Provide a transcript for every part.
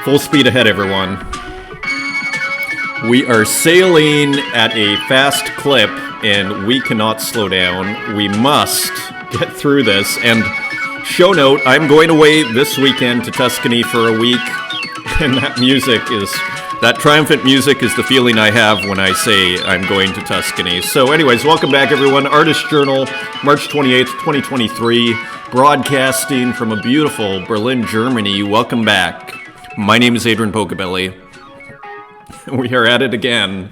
Full speed ahead, everyone. We are sailing at a fast clip, and we cannot slow down. We must get through this. And show note, I'm going away this weekend to Tuscany for a week, and that triumphant music is the feeling I have when I say I'm going to Tuscany. So anyways, welcome back, everyone. Artist Journal, March 28th, 2023, broadcasting from a beautiful Berlin, Germany. Welcome back. My name is Adrian Pocobelli. We are at it again.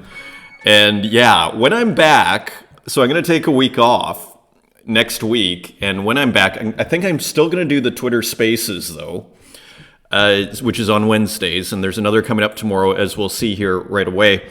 And yeah, when I'm back, so I'm going to take a week off next week. And when I'm back, I think I'm still going to do the Twitter Spaces, though, which is on Wednesdays. And there's another coming up tomorrow, as we'll see here right away.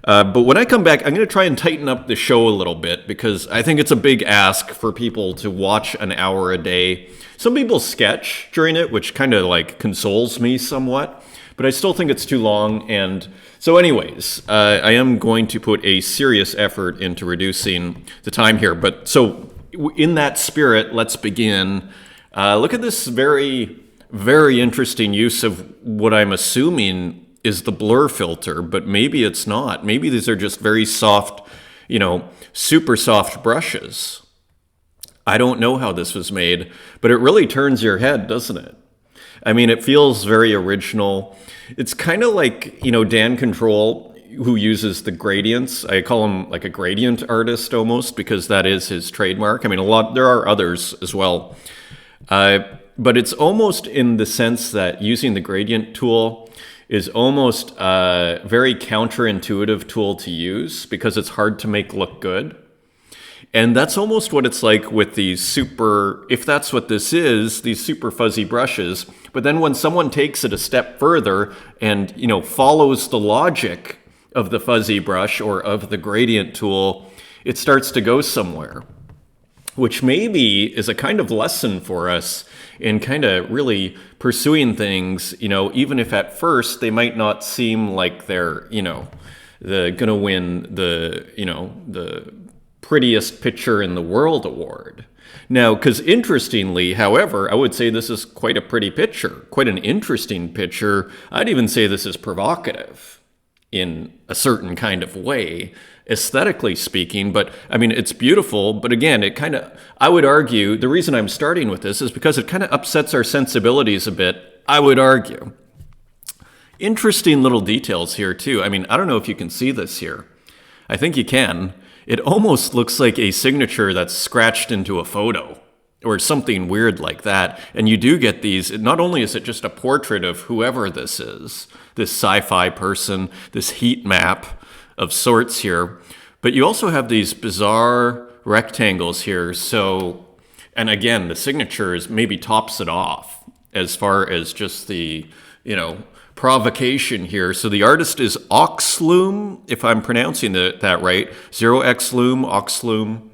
But when I come back, I'm going to try and tighten up the show a little bit, because I think it's a big ask for people to watch an hour a day. Some people sketch during it, which kind of like consoles me somewhat, but I still think it's too long. And so anyways, I am going to put a serious effort into reducing the time here. But so in that spirit, let's begin. Look at this very, very interesting use of what I'm assuming is the blur filter, but maybe it's not. Maybe these are just very soft, super soft brushes. I don't know how this was made, but it really turns your head, doesn't it? I mean, it feels very original. It's kind of like, Dan Control, who uses the gradients. I call him like a gradient artist almost, because that is his trademark. I mean, there are others as well. But it's almost in the sense that using the gradient tool is almost a very counterintuitive tool to use, because it's hard to make look good. And that's almost what it's like with these if that's what this is, these super fuzzy brushes. But then when someone takes it a step further and, follows the logic of the fuzzy brush or of the gradient tool, it starts to go somewhere, which maybe is a kind of lesson for us in kind of really pursuing things, even if at first they might not seem like they're, gonna win the prettiest picture in the world award. Now, because interestingly, however, I would say this is quite a pretty picture, quite an interesting picture. I'd even say this is provocative in a certain kind of way, aesthetically speaking. But I mean, it's beautiful. But again, I would argue, the reason I'm starting with this is because it kind of upsets our sensibilities a bit, I would argue. Interesting little details here, too. I mean, I don't know if you can see this here. I think you can. It almost looks like a signature that's scratched into a photo or something weird like that. And you do get these, not only is it just a portrait of whoever this is, this sci-fi person, this heat map of sorts here, but you also have these bizarre rectangles here. So, and again, the signatures maybe tops it off as far as just the, provocation here. So the artist is Oxloom, if I'm pronouncing that right, 0xloom, Oxloom.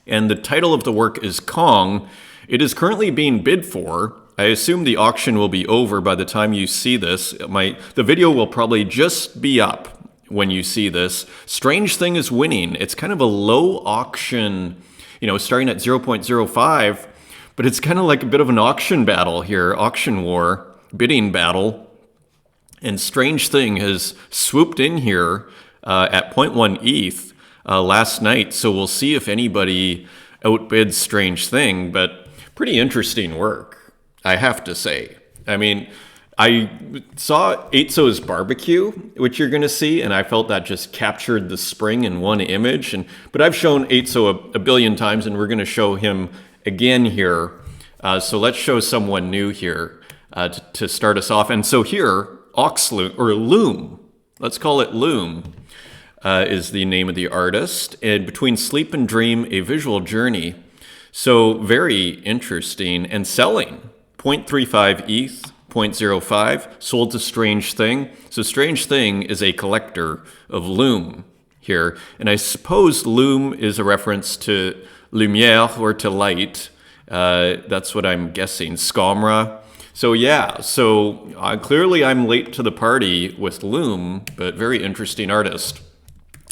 And the title of the work is Kong. It is currently being bid for. I assume the auction will be over by the time you see this. The video will probably just be up when you see this. Strange Thing is winning. It's kind of a low auction, starting at 0.05, but it's kind of like a bit of an auction battle here, auction war, bidding battle. And Strange Thing has swooped in here at 0.1 ETH last night. So we'll see if anybody outbids Strange Thing. But pretty interesting work, I have to say. I mean, I saw Tezos Barbecue, which you're going to see, and I felt that just captured the spring in one image. But I've shown Tezos a billion times, and we're going to show him again here. So let's show someone new here to start us off. And so here, Oxloom, or Loom, let's call it Loom, is the name of the artist. And Between Sleep and Dream, A Visual Journey. So very interesting. And selling, 0.35 ETH, 0.05, sold to Strange Thing. So Strange Thing is a collector of Loom here. And I suppose Loom is a reference to lumière, or to light. That's what I'm guessing, Scamra. So yeah, clearly I'm late to the party with Loom, but very interesting artist.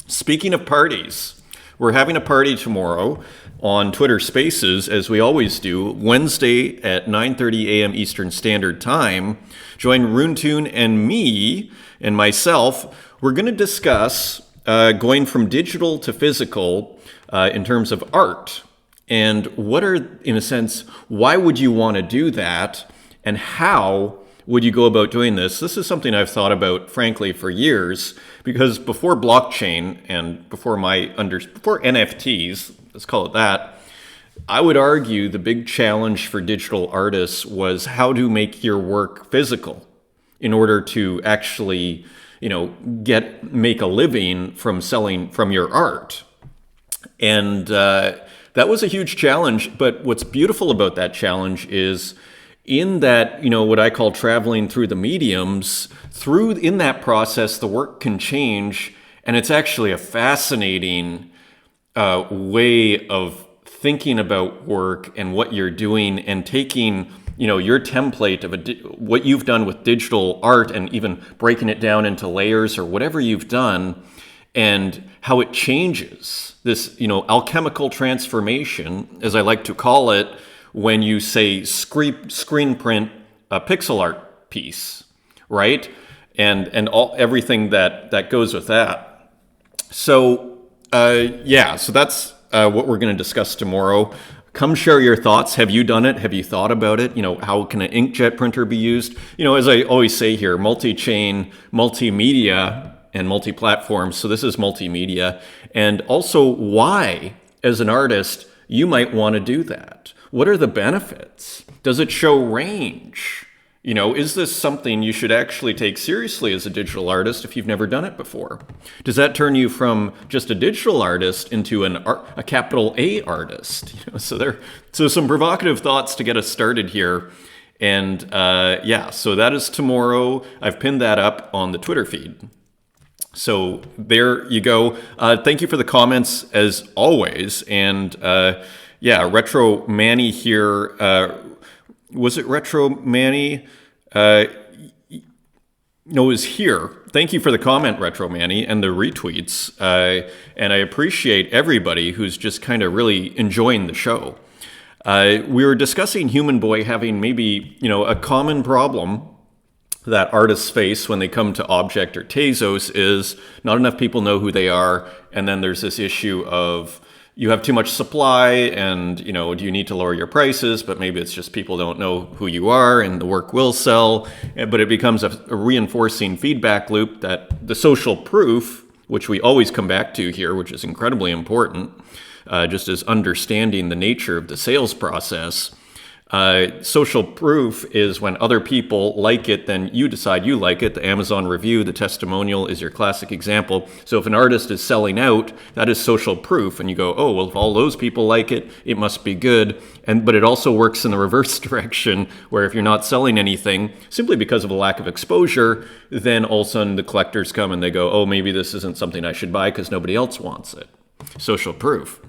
Speaking of parties, we're having a party tomorrow. on Twitter Spaces, as we always do, Wednesday at 9:30 a.m. Eastern Standard Time. Join Runetoon and me and myself. We're going to discuss going from digital to physical in terms of art. And what are, in a sense, why would you want to do that? And how would you go about doing this? This is something I've thought about, frankly, for years, because before blockchain and before NFTs, let's call it that, I would argue the big challenge for digital artists was how to make your work physical in order to actually, make a living from selling from your art. And that was a huge challenge. But what's beautiful about that challenge is in that, what I call traveling through the mediums, in that process, the work can change. And it's actually a fascinating way of thinking about work and what you're doing and taking, your template of what you've done with digital art and even breaking it down into layers or whatever you've done and how it changes this, alchemical transformation, as I like to call it, when you say screen print a pixel art piece, right? And everything that goes with that. So so that's what we're going to discuss tomorrow. Come share your thoughts. Have you done it? Have you thought about it? How can an inkjet printer be used? As I always say here, multi-chain, multimedia, and multi-platform. So this is multimedia. And also why, as an artist, you might want to do that. What are the benefits? Does it show range? Is this something you should actually take seriously as a digital artist if you've never done it before? Does that turn you from just a digital artist into a capital A artist? So some provocative thoughts to get us started here. And so that is tomorrow. I've pinned that up on the Twitter feed. So there you go. Thank you for the comments as always. And Retro Manny here. Was it Retro Manny? No, it was here. Thank you for the comment, Retro Manny, and the retweets. And I appreciate everybody who's just kind of really enjoying the show. We were discussing Human Boy having maybe, a common problem that artists face when they come to Object or Tezos is not enough people know who they are. And then there's this issue of you have too much supply and, do you need to lower your prices? But maybe it's just people don't know who you are and the work will sell. But it becomes a reinforcing feedback loop that the social proof, which we always come back to here, which is incredibly important, just as understanding the nature of the sales process. Social proof is when other people like it, then you decide you like it. The Amazon review, the testimonial is your classic example. So if an artist is selling out, that is social proof. And you go, oh, well, if all those people like it, it must be good. But it also works in the reverse direction, where if you're not selling anything simply because of a lack of exposure, then all of a sudden the collectors come and they go, oh, maybe this isn't something I should buy because nobody else wants it. Social proof.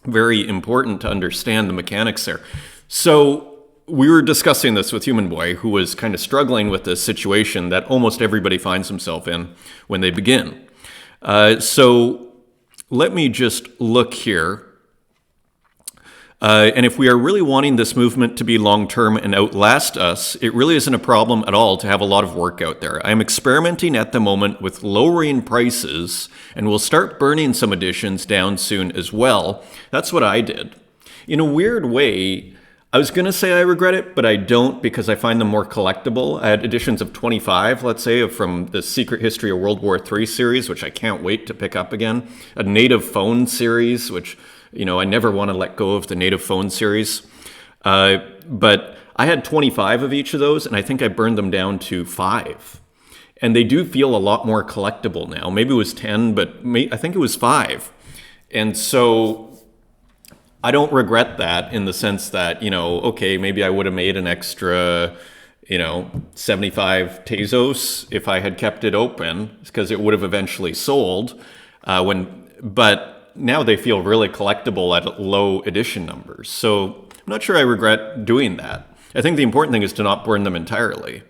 Very important to understand the mechanics there. So we were discussing this with Human Boy, who was kind of struggling with this situation that almost everybody finds himself in when they begin. So let me just look here. And if we are really wanting this movement to be long-term and outlast us, it really isn't a problem at all to have a lot of work out there. I'm experimenting at the moment with lowering prices, and we'll start burning some editions down soon as well. That's what I did. In a weird way, I was going to say I regret it, but I don't, because I find them more collectible. I had editions of 25, let's say, from the Secret History of World War III series, which I can't wait to pick up again. A Native Phone series, which, I never want to let go of the Native Phone series. But I had 25 of each of those, and I think I burned them down to 5. And they do feel a lot more collectible now. Maybe it was 10, but I think it was 5. And so I don't regret that in the sense that, okay, maybe I would have made an extra, 75 Tezos if I had kept it open, because it would have eventually sold. But now they feel really collectible at low edition numbers. So I'm not sure I regret doing that. I think the important thing is to not burn them entirely,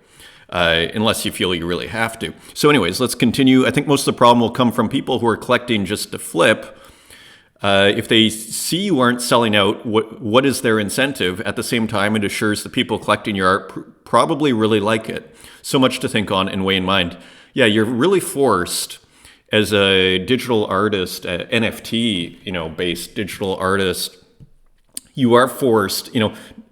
unless you feel you really have to. So anyways, let's continue. I think most of the problem will come from people who are collecting just to flip. If they see you aren't selling out, what is their incentive? At the same time, it assures the people collecting your art probably really like it. So much to think on and weigh in mind. Yeah, you're really forced as a digital artist, a NFT, based digital artist. You are forced,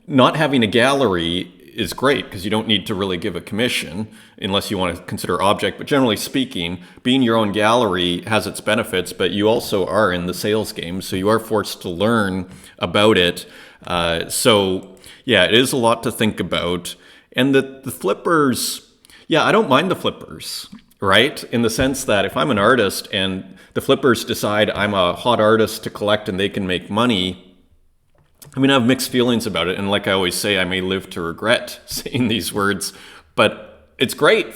not having a gallery is great because you don't need to really give a commission unless you want to consider object. But generally speaking, being your own gallery has its benefits, but you also are in the sales game. So you are forced to learn about it. So yeah, it is a lot to think about. And the flippers, yeah, I don't mind the flippers, right? In the sense that if I'm an artist and the flippers decide I'm a hot artist to collect and they can make money, I mean, I have mixed feelings about it. And like I always say, I may live to regret saying these words, but it's great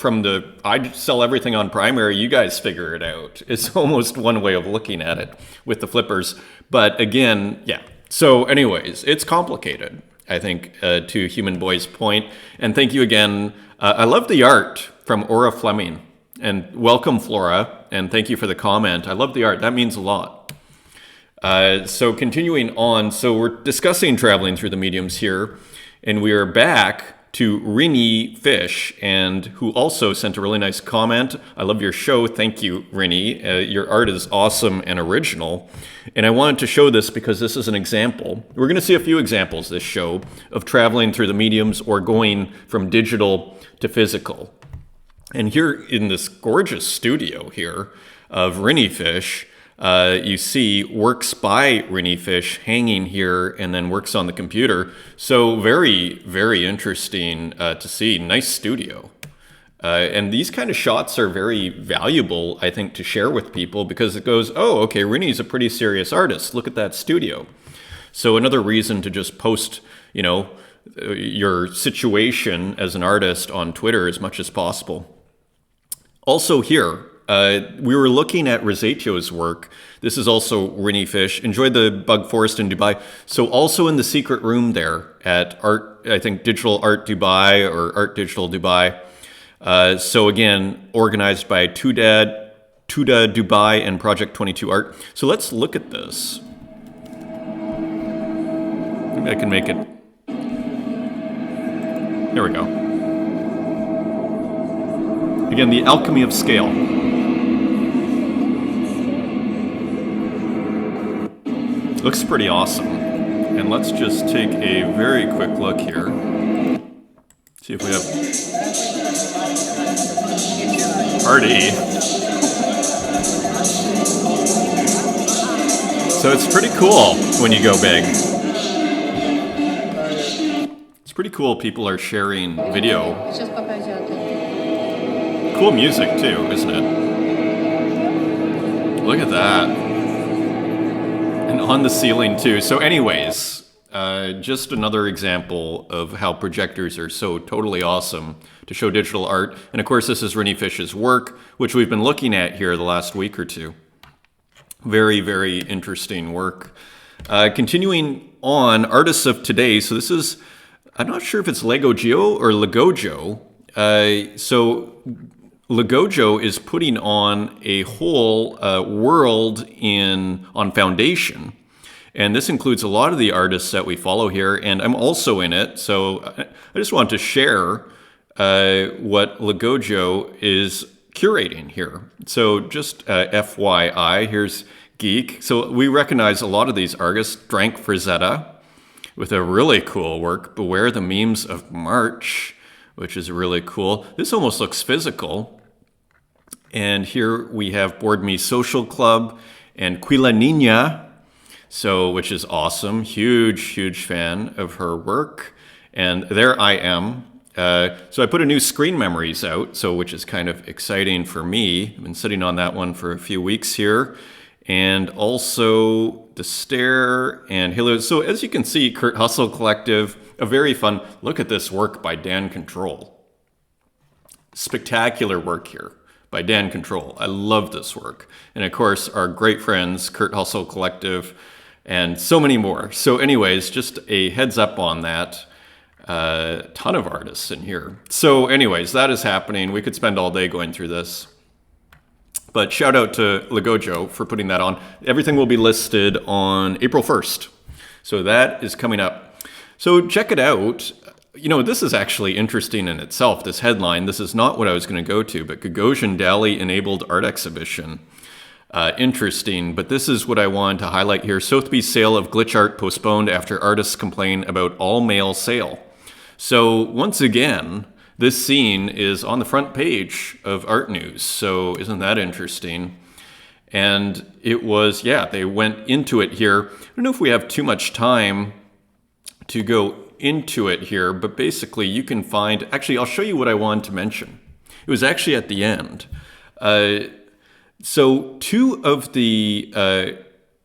I sell everything on primary, you guys figure it out. It's almost one way of looking at it with the flippers. But again, yeah. So anyways, it's complicated, I think, to Human Boy's point. And thank you again. I love the art from Aura Fleming. And welcome, Flora. And thank you for the comment. I love the art. That means a lot. So continuing on, so we're discussing traveling through the mediums here, and we are back to Rini Fish, and who also sent a really nice comment. I love your show. Thank you, Rini. Your art is awesome and original. And I wanted to show this because this is an example. We're going to see a few examples this show of traveling through the mediums or going from digital to physical. And here in this gorgeous studio here of Rini Fish, you see works by Rini Fish hanging here and then works on the computer. So very, very interesting to see. Nice studio. And these kind of shots are very valuable, I think, to share with people because it goes, oh, okay, Rini's a pretty serious artist. Look at that studio. So another reason to just post, your situation as an artist on Twitter as much as possible. Also here, we were looking at Rosetto's work. This is also Rini Fish. Enjoyed the Bug Forest in Dubai. So also in the secret room there at Digital Art Dubai or Art Digital Dubai. So again, organized by Tuda Dubai and Project 22 Art. So let's look at this. Maybe I can make it. There we go. Again, the alchemy of scale. Looks pretty awesome. And let's just take a very quick look here. See if we have party. So it's pretty cool when you go big. It's pretty cool people are sharing video. Cool music too, isn't it? Look at that. And on the ceiling too. So anyways, just another example of how projectors are so totally awesome to show digital art. And of course, this is Rini Fish's work, which we've been looking at here the last week or two. Very, very interesting work. Continuing on, artists of today. So this is, I'm not sure if it's Legojo or Legojo. So Legojo is putting on a whole world on Foundation. And this includes a lot of the artists that we follow here, and I'm also in it. So I just want to share what Legojo is curating here. So just FYI, here's Geek. So we recognize a lot of these artists. Drank Frazetta with a really cool work, Beware the Memes of March, which is really cool. This almost looks physical. And here we have Board Me Social Club and Quila Nina, which is awesome. Huge, huge fan of her work. And there I am. So I put a new Screen Memories out, which is kind of exciting for me. I've been sitting on that one for a few weeks here. And also The Stare and Halo. So as you can see, Kurt Hustle Collective, a very fun, look at this work by Dan Control. Spectacular work here by Dan Control. I love this work. And of course, our great friends, Kurt Hustle Collective, and so many more. So anyways, just a heads up on that. Ton of artists in here. So anyways, that is happening. We could spend all day going through this. But shout out to Lagojo for putting that on. Everything will be listed on April 1st. So that is coming up. So check it out. This is actually interesting in itself, this headline. This is not what I was going to go to, but Gagosian Dali-enabled art exhibition. Interesting, but this is what I wanted to highlight here. Sotheby's sale of glitch art postponed after artists complain about all-mail sale. So once again, this scene is on the front page of Art News. So isn't that interesting? And it was, they went into it here. I don't know if we have too much time to go into it here, but basically you can find, actually I'll show you what I wanted to mention. It was actually at the end. So two of the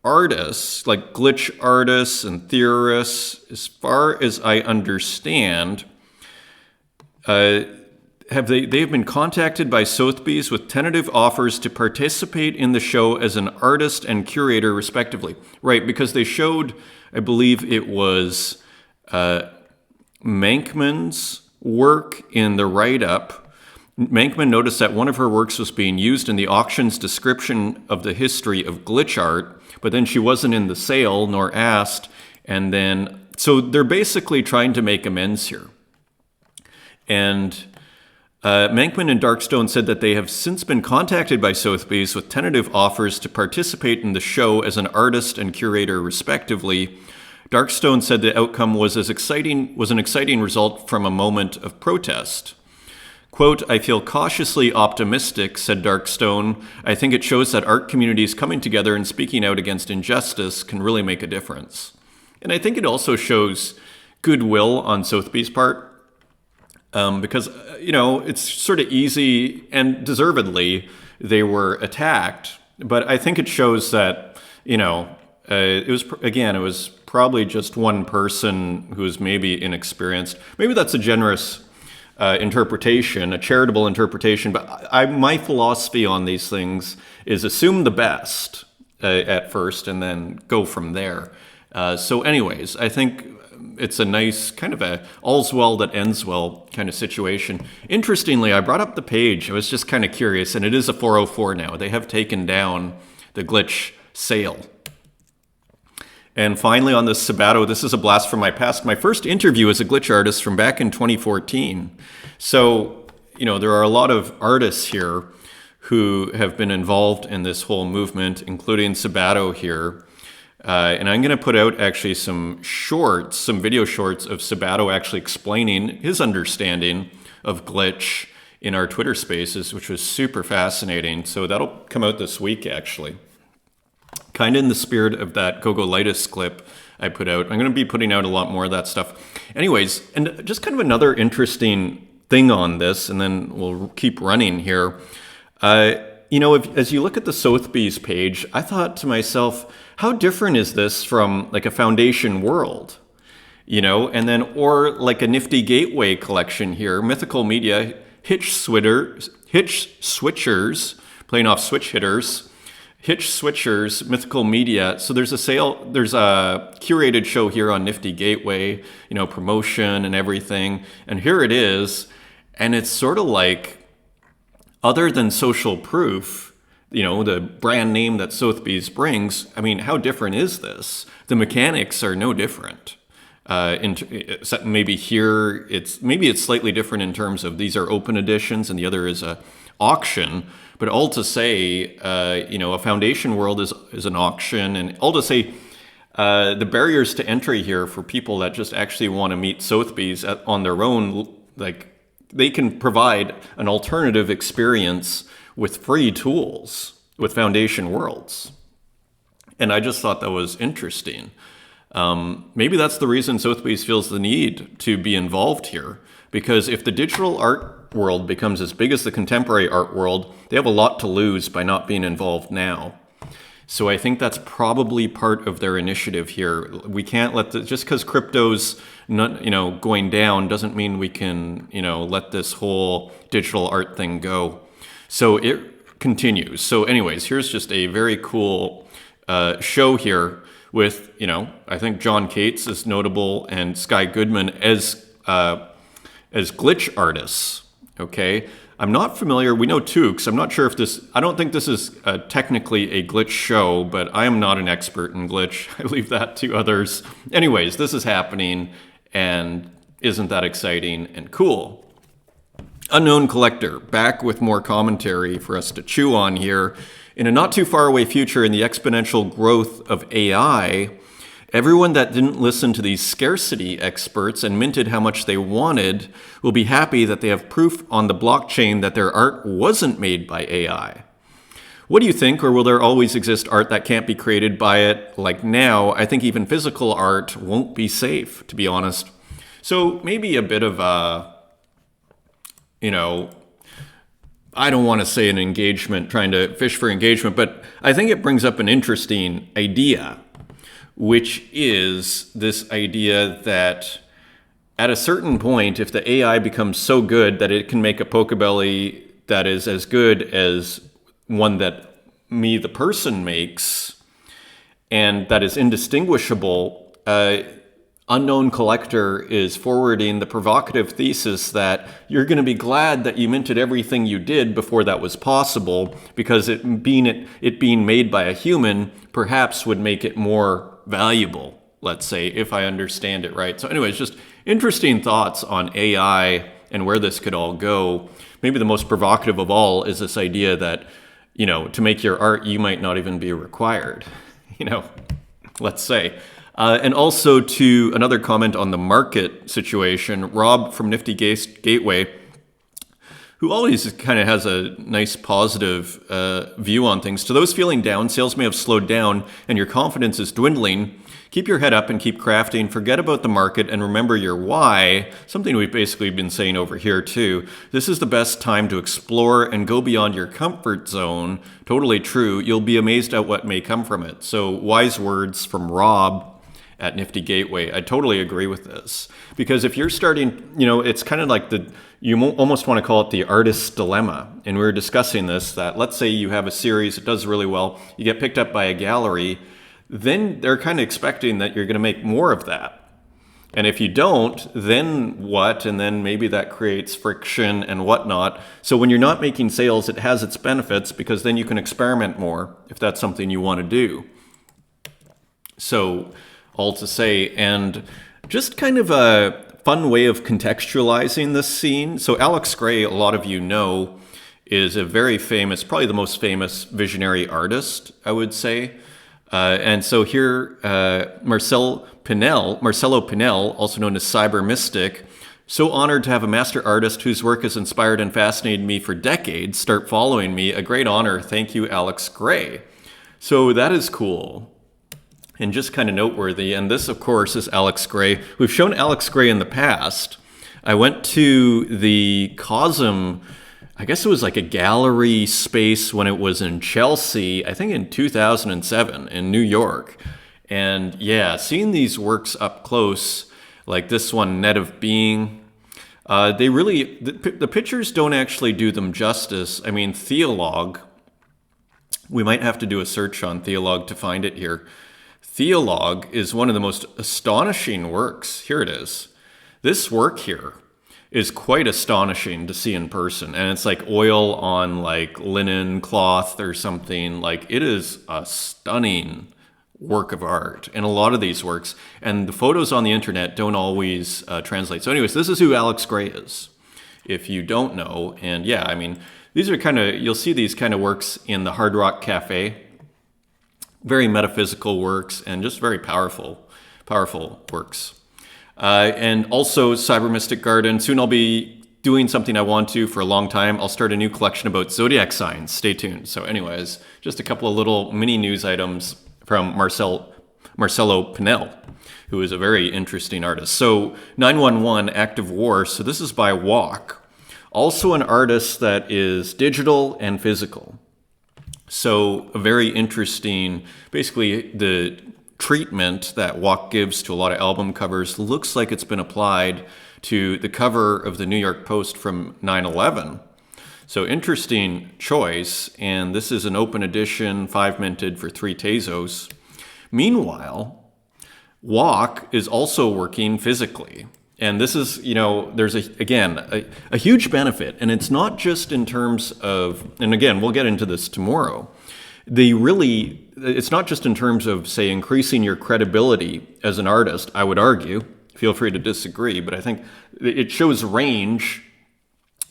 artists, like glitch artists and theorists, as far as I understand, they've been contacted by Sotheby's with tentative offers to participate in the show as an artist and curator, respectively. Right, because they showed, I believe it was Mankman's work in the write-up. Mankman noticed that one of her works was being used in the auction's description of the history of glitch art, but then she wasn't in the sale nor asked, and then, so they're basically trying to make amends here. And Mankman and Darkstone said that they have since been contacted by Sotheby's with tentative offers to participate in the show as an artist and curator, respectively. Darkstone said the outcome was an exciting result from a moment of protest. Quote, "I feel cautiously optimistic," said Darkstone. "I think it shows that art communities coming together and speaking out against injustice can really make a difference." And I think it also shows goodwill on Sotheby's part. Because, it's sort of easy, and deservedly, they were attacked. But I think it shows that, it was probably just one person who was maybe inexperienced. Maybe that's a generous interpretation, a charitable interpretation. But my philosophy on these things is assume the best at first and then go from there. So anyways, I think it's a nice kind of a all's well that ends well kind of situation. Interestingly, I brought up the page. I was just kind of curious, and it is a 404 now. They have taken down the glitch sale. And finally, on this Sabato, this is a blast from my past. My first interview as a glitch artist from back in 2014. So, there are a lot of artists here who have been involved in this whole movement, including Sabato here. And I'm going to put out actually some video shorts of Sabato actually explaining his understanding of glitch in our Twitter spaces, which was super fascinating. So that'll come out this week, actually. Kind of in the spirit of that Gogolitis clip I put out. I'm going to be putting out a lot more of that stuff. Anyways, and just kind of another interesting thing on this, and then we'll keep running here. As you look at the Sotheby's page, I thought to myself, how different is this from like a Foundation World? And then, or like a Nifty Gateway collection here, Mythical Media, Hitch Switchers, playing off switch hitters, Hitch Switchers, Mythical Media. So there's a curated show here on Nifty Gateway, promotion and everything. And here it is. And it's sort of like, other than Social Proof, the brand name that Sotheby's brings, I mean, how different is this? The mechanics are no different. Maybe here, it's slightly different in terms of these are open editions and the other is a auction. But all to say, a Foundation World is an auction. And all to say, the barriers to entry here for people that just actually want to meet Sotheby's on their own, like, they can provide an alternative experience with free tools with Foundation Worlds. And I just thought that was interesting. Maybe that's the reason Sotheby's feels the need to be involved here. Because if the digital art world becomes as big as the contemporary art world, they have a lot to lose by not being involved now. So I think that's probably part of their initiative here. We can't just because crypto's not, going down doesn't mean we can, let this whole digital art thing go. So it continues. So anyways, here's just a very cool show here with, I think John Cates is notable and Sky Goodman as glitch artists. Okay, I'm not familiar. We know Tukes. I'm not sure if this. I don't think this is technically a glitch show, but I am not an expert in glitch. I leave that to others. Anyways, this is happening, and isn't that exciting and cool? Unknown Collector, back with more commentary for us to chew on here. In a not too far away future, in the exponential growth of AI, everyone that didn't listen to these scarcity experts and minted how much they wanted will be happy that they have proof on the blockchain that their art wasn't made by AI. What do you think, or will there always exist art that can't be created by it? Like now, I think even physical art won't be safe, to be honest. So maybe a bit of a, I don't want to say an engagement, trying to fish for engagement, but I think it brings up an interesting idea, which is this idea that at a certain point, if the AI becomes so good that it can make a Pocobelli that is as good as one that me, the person, makes, and that is indistinguishable, Unknown Collector is forwarding the provocative thesis that you're going to be glad that you minted everything you did before that was possible, because it being made by a human perhaps would make it more valuable, let's say, if I understand it right. So anyways, just interesting thoughts on AI and where this could all go. Maybe the most provocative of all is this idea that, to make your art, you might not even be required, let's say. And also to another comment on the market situation, Rob from Nifty Gateway, who always kind of has a nice positive view on things. To those feeling down, sales may have slowed down and your confidence is dwindling. Keep your head up and keep crafting. Forget about the market and remember your why, something we've basically been saying over here too. This is the best time to explore and go beyond your comfort zone. Totally true. You'll be amazed at what may come from it. So wise words from Rob at Nifty Gateway. I totally agree with this, because if you're starting, it's kind of like you almost want to call it the artist's dilemma. And we were discussing this, that let's say you have a series, it does really well, you get picked up by a gallery, then they're kind of expecting that you're going to make more of that. And if you don't, then what? And then maybe that creates friction and whatnot. So when you're not making sales, it has its benefits, because then you can experiment more if that's something you want to do. So all to say, and just kind of a fun way of contextualizing this scene. So Alex Gray, a lot of you know, is a very famous, probably the most famous visionary artist, I would say. And so here, Marcelo Pinel, also known as Cyber Mystic, so honored to have a master artist whose work has inspired and fascinated me for decades start following me. A great honor. Thank you, Alex Gray. So that is cool and just kind of noteworthy. And this, of course, is Alex Gray. We've shown Alex Gray in the past. I went to the Cosm, I guess it was like a gallery space when it was in Chelsea, I think in 2007 in New York. And yeah, seeing these works up close, like this one, Net of Being, the pictures don't actually do them justice. I mean, Theologue, we might have to do a search on Theologue to find it here. Theologue is one of the most astonishing works. Here it is. This work here is quite astonishing to see in person. And it's like oil on like linen cloth or something. Like, it is a stunning work of art in a lot of these works. And the photos on the internet don't always translate. So anyways, this is who Alex Gray is, if you don't know. And yeah, I mean, these are you'll see these kind of works in the Hard Rock Cafe. Very metaphysical works and just very powerful works. And also Cyber Mystic Garden. Soon I'll be doing something I want to for a long time. I'll start a new collection about zodiac signs. Stay tuned. So anyways, just a couple of little mini news items from Marcelo Pinel, who is a very interesting artist. So 911 Active War. So this is by Walk. Also an artist that is digital and physical. So a very interesting, basically the treatment that Walk gives to a lot of album covers looks like it's been applied to the cover of the New York Post from 9/11. So interesting choice, and this is an open edition, 5 minted for 3 Tezos. Meanwhile, Walk is also working physically, And this is, there's a huge benefit. And it's not just in terms of, and again, we'll get into this tomorrow. It's not just in terms of, say, increasing your credibility as an artist, I would argue. Feel free to disagree, but I think it shows range,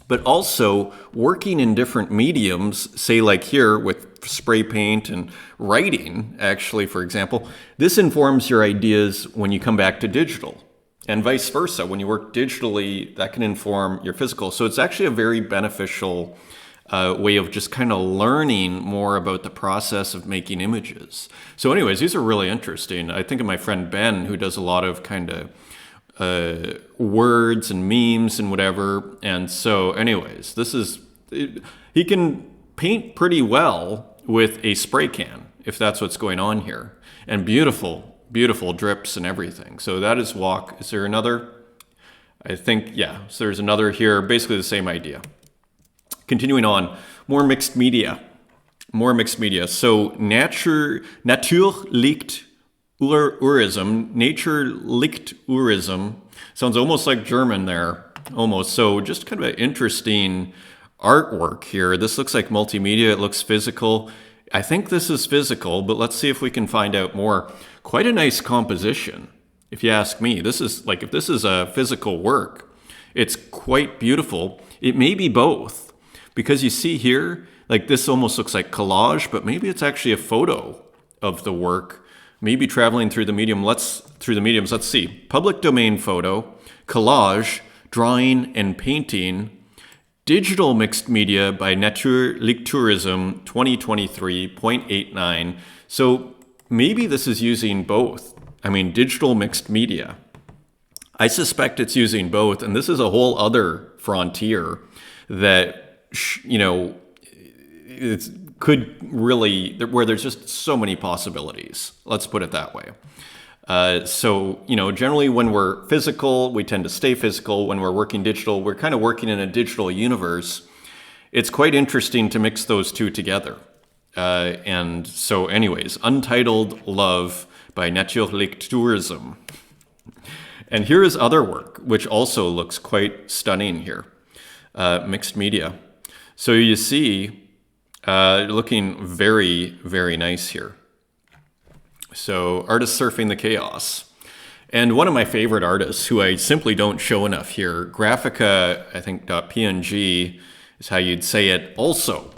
but also working in different mediums, say like here with spray paint and writing, actually, for example, this informs your ideas when you come back to digital. And vice versa, when you work digitally, that can inform your physical. So it's actually a very beneficial way of just kind of learning more about the process of making images. So anyways, these are really interesting. I think of my friend Ben, who does a lot of kind of words and memes and whatever. And so anyways, he can paint pretty well with a spray can, if that's what's going on here. And beautiful drips and everything. So that is walk. Is there another? I think, yeah. So there's another here, basically the same idea. Continuing on, more mixed media. So Natur liegt Urism, Nature liegt Urism. Sounds almost like German there, almost. So just kind of an interesting artwork here. This looks like multimedia. It looks physical. I think this is physical, but let's see if we can find out more. Quite a nice composition, if you ask me. This is like, if this is a physical work, it's quite beautiful. It may be both, because you see here, like this almost looks like collage, but maybe it's actually a photo of the work, maybe traveling through the mediums. Let's see. Public domain photo, collage, drawing, and painting. Digital mixed media by Natur liegt Tourism 2023.89. So maybe this is using both. I mean, digital mixed media. I suspect it's using both, and this is a whole other frontier that, it could really, where there's just so many possibilities. Let's put it that way. So, generally when we're physical, we tend to stay physical. When we're working digital, we're kind of working in a digital universe. It's quite interesting to mix those two together. And so anyways, Untitled Love by Natur liegt Tourism. And here is other work, which also looks quite stunning here. Mixed media. So you see, looking very, very nice here. So artists surfing the chaos. And one of my favorite artists, who I simply don't show enough here, Graphica, I think .png is how you'd say it, also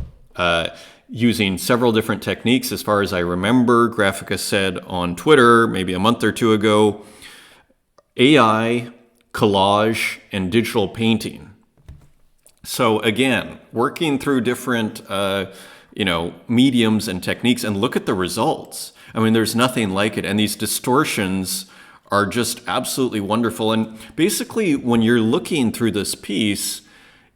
using several different techniques. As far as I remember, Graphica said on Twitter maybe a month or two ago, AI, collage, and digital painting. So again, working through different mediums and techniques, and look at the results. I mean, there's nothing like it. And these distortions are just absolutely wonderful. And basically, when you're looking through this piece,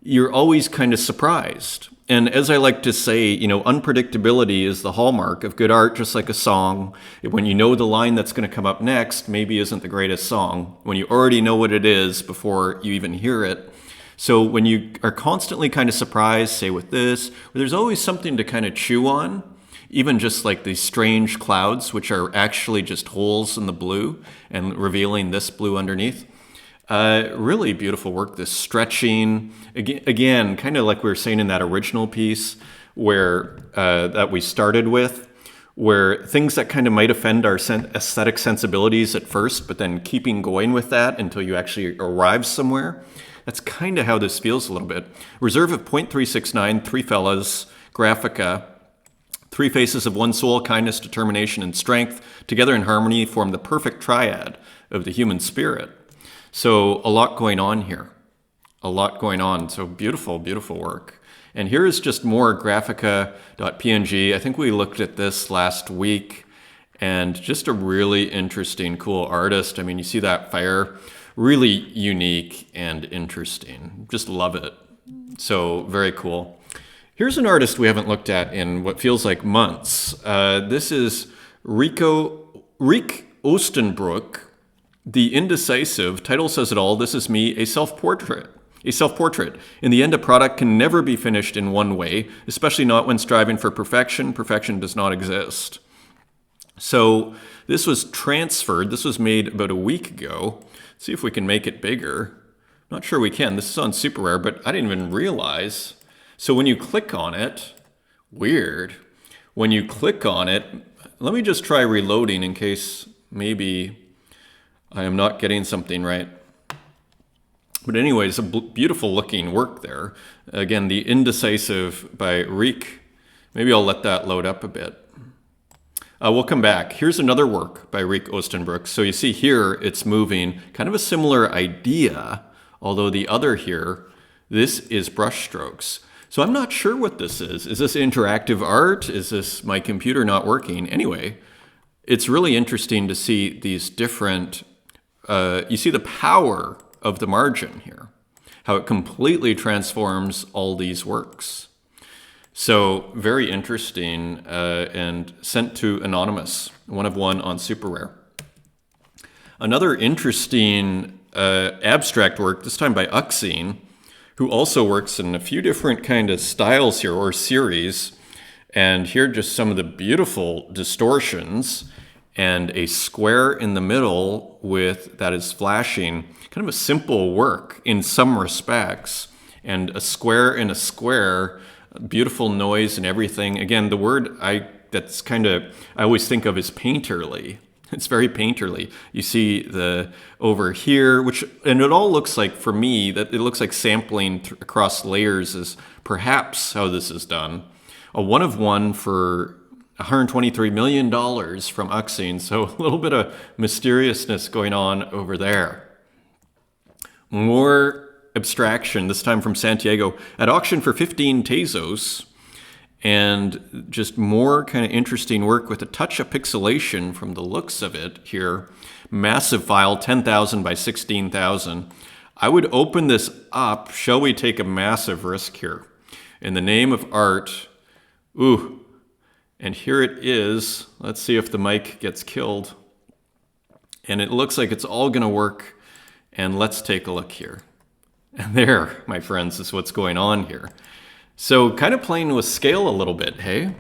you're always kind of surprised. And as I like to say, unpredictability is the hallmark of good art, just like a song. When you know the line that's going to come up next, maybe isn't the greatest song. When you already know what it is before you even hear it. So when you are constantly kind of surprised, say with this, there's always something to kind of chew on. Even just like these strange clouds, which are actually just holes in the blue and revealing this blue underneath. Really beautiful work, this stretching. Again, kind of like we were saying in that original piece where that we started with, where things that kind of might offend our aesthetic sensibilities at first, but then keeping going with that until you actually arrive somewhere. That's kind of how this feels a little bit. Reserve of 0.369, three fellas, Graphica. Three faces of one soul, kindness, determination, and strength, together in harmony, form the perfect triad of the human spirit. So a lot going on here. A lot going on. So beautiful, beautiful work. And here is just more Graphica.png. I think we looked at this last week, and just a really interesting, cool artist. I mean, you see that fire, really unique and interesting. Just love it. So very cool. Here's an artist we haven't looked at in what feels like months. This is Rick Ostenbrook, The Indecisive. Title says it all. This is me, a self-portrait. A self-portrait. In the end, a product can never be finished in one way, especially not when striving for perfection. Perfection does not exist. So this was transferred. This was made about a week ago. See if we can make it bigger. Not sure we can. This is on super rare, but I didn't even realize. So when you click on it, weird. When you click on it, let me just try reloading in case maybe I am not getting something right. But anyways, a beautiful looking work there. Again, the Indecisive by Riek. Maybe I'll let that load up a bit. We'll come back. Here's another work by Riek Oostenbroek. So you see here, it's moving. Kind of a similar idea, although the other here, this is brush strokes. So I'm not sure what this is. Is this interactive art? Is this my computer not working? Anyway, it's really interesting to see these different, you see the power of the margin here, how it completely transforms all these works. So very interesting, and sent to Anonymous, 1 of 1 on super rare. Another interesting abstract work, this time by Uxine, who also works in a few different kind of styles here, or series. And here are just some of the beautiful distortions, and a square in the middle with that is flashing. Kind of a simple work in some respects, and a square in a square, beautiful noise and everything. Again, the word I always think of is painterly. It's very painterly. You see the over here, and it all looks like, for me, that it looks like sampling across layers is perhaps how this is done. A 1 of 1 for $123 million from Uxine, so a little bit of mysteriousness going on over there. More abstraction, this time from Santiago, at auction for 15 Tezos. And just more kind of interesting work with a touch of pixelation from the looks of it here. Massive file, 10,000 by 16,000. I would open this up. Shall we take a massive risk here? In the name of art, ooh, and here it is. Let's see if the mic gets killed. And it looks like it's all going to work. And let's take a look here. And there, my friends, is what's going on here. So kind of playing with scale a little bit, hey?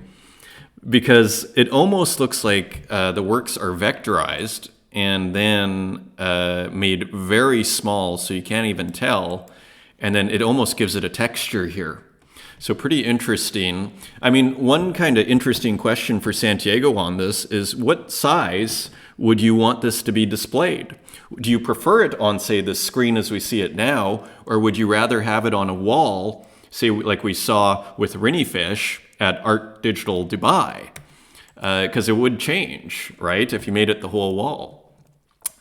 Because it almost looks like the works are vectorized and then made very small so you can't even tell. And then it almost gives it a texture here. So pretty interesting. I mean, one kind of interesting question for Santiago on this is, what size would you want this to be displayed? Do you prefer it on, say, the screen as we see it now, or would you rather have it on a wall, say like we saw with Rinnyfish at Art Digital Dubai? Because it would change, right, if you made it the whole wall.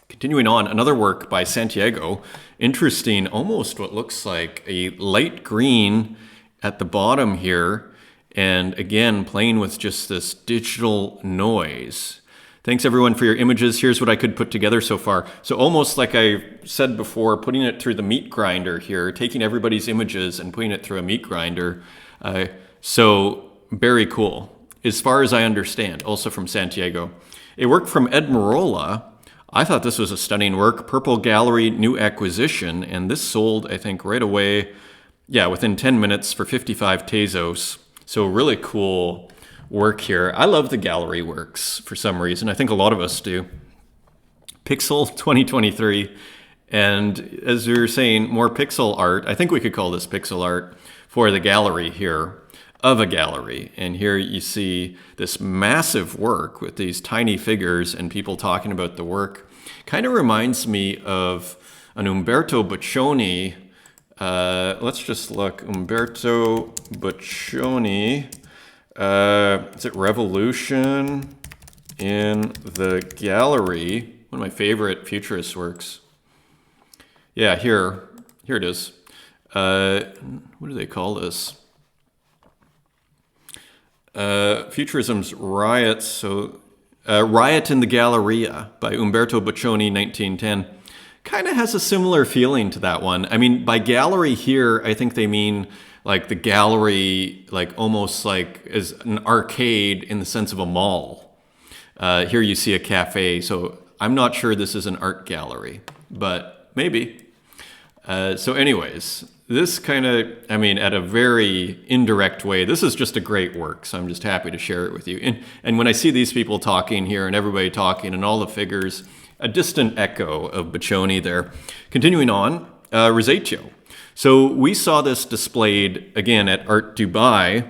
Continuing on, another work by Santiago. Interesting, almost what looks like a light green at the bottom here. And again, playing with just this digital noise. Thanks everyone for your images. Here's what I could put together so far. So almost like I said before, putting it through the meat grinder here, taking everybody's images and putting it through a meat grinder. So very cool, as far as I understand, also from Santiago. A work from Ed Marola. I thought this was a stunning work. Purple Gallery, new acquisition. And this sold, I think, right away, yeah, within 10 minutes for 55 Tezos. So really cool work here. I love the gallery works for some reason. I think a lot of us do. Pixel 2023. And as we were saying, more pixel art. I think we could call this pixel art for the gallery here, of a gallery. And here you see this massive work with these tiny figures and people talking about the work. Kind of reminds me of an Umberto Boccioni. Let's just look. Umberto Boccioni. Is it Revolution in the Gallery? One of my favorite futurist works. Yeah, here it is. What do they call this? Futurism's Riots. So, Riot in the Galleria by Umberto Boccioni, 1910. Kind of has a similar feeling to that one. I mean, by gallery here, I think they mean like the gallery, like almost like as an arcade in the sense of a mall. Here you see a cafe, so I'm not sure this is an art gallery, but maybe. So anyways, this kind of, I mean, at a very indirect way, this is just a great work, so I'm just happy to share it with you. And when I see these people talking here and everybody talking and all the figures, a distant echo of Boccioni there. Continuing on, Rosetto. So we saw this displayed again at Art Dubai,